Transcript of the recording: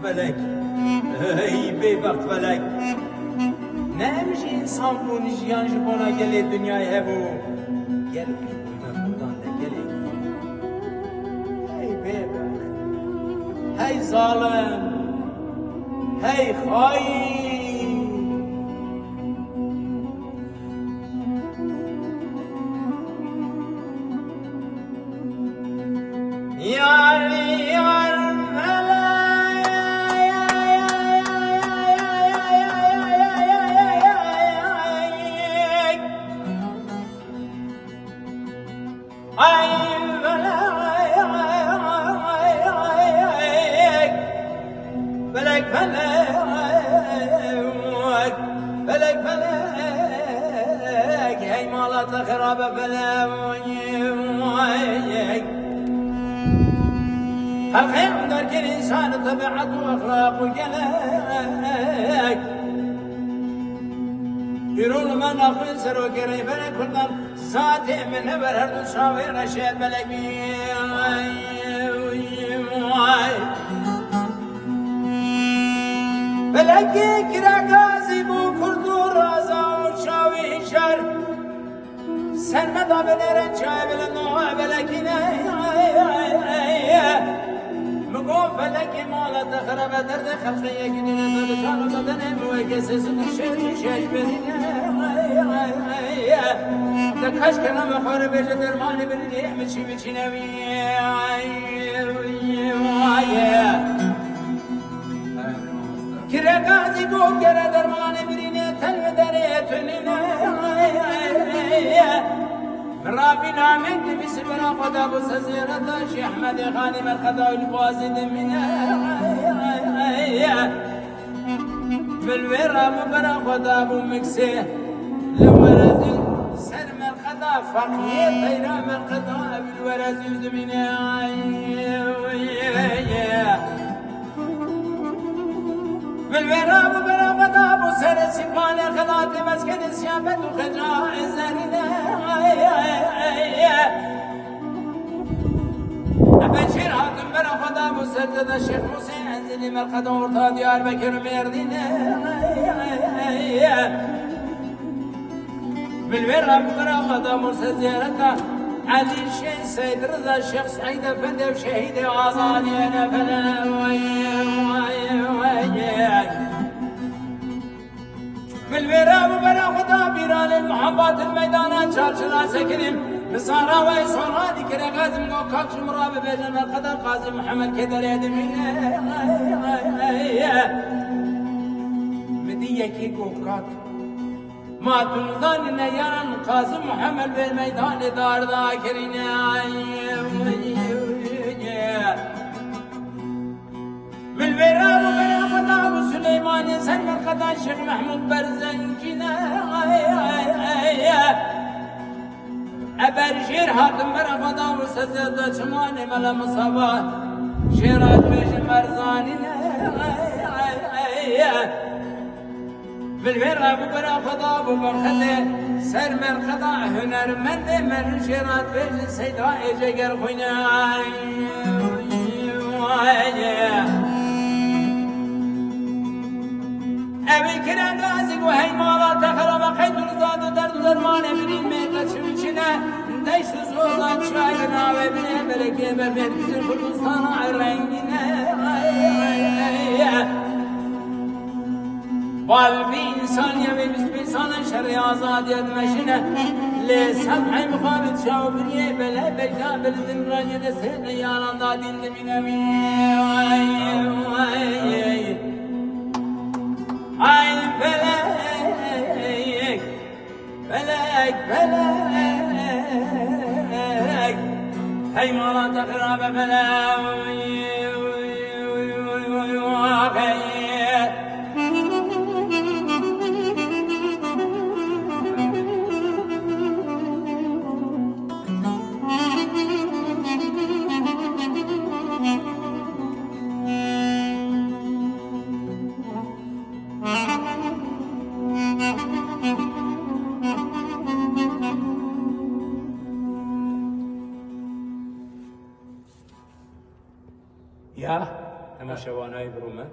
فلک ای بیبخت فلک نمیشه انسان بونی جیان جبونا گلی دنیای هبو گل فیلم خودان ده گلی ای بیبخت ای ظالم ای خواهی یاری یار خراب الخير درك الإنسان طبيعته وأخلاقه وجلاك يرون من أخوين سرو كريبنا كنا ساتي من هبر هردو شاوير رشيد بلقي بلقي كرا قازي بو كردو رازا وشاوي شر سندا بنرن شاي بلنوها بلقينا مقوم فلك مالا تخرب درد خلقية كدنا تلشان بدنا موكسس تشير شاش بدنا تكاش كنا مخارب درمان بردي مشي بچنوي كرا غازي قوم كرا درمان برينه تل دريتننا رابي نامك بسمنا خدا بسزيرة شيخ أحمد خانم الخدا الفاسد منا بالورا مبرا خدا بمكسه لورز سرم الخدا فقيه طيرام الخدا بالورز منا بالورا مبرا خدا بسر سبحان الخدا تمسكن سيابت وخجاء زرنا بشير حاتم برا خدا مسدد الشيخ حسين انزلي من الخدا ورطا ديار بكر ميردين بالورا برا خدا مرسد زيارتا علي الشيخ سيد رضا الشيخ سعيد افندي وشهيد عظاني انا فلا بالورا برا خدا بيران المحبات الميدانات شارشنا سكنم بصارا ويسورا ذكر قاسم قو كاكش مراب بيجن القدر قاسم محمد كدر يدمين مدية كي قو كاك ما تنظن نيان قاسم محمد بالميدان دار ذاكرين بالبرام وبين خطاب سليمان سلم الخطا الشيخ محمود برزنجنا أبرشير هاتم برا خدا وسزد شماني ملا مصابات شيرات بيش مرزاني بالبرا برا خدا وبرخده سر من خدا هنر من شيرات بيش سيدا اجيگر خوينا أبي كنا نازق وهي مالا تخرب خيط الزاد درد درمان برين ميقا شمشنا ديش زوغا شاينا وبني بلكي بربيت كزر خلصانا عرنجنا قلبي إنسان يبي بسبيسانا شر آزاد يدمشنا لسمحي مخابط شاوبريه بلا بيجا بلدن راجد سيد ياران دادين من أي فلك فلك فلك هي مرات خراب فلك شوانای برومه.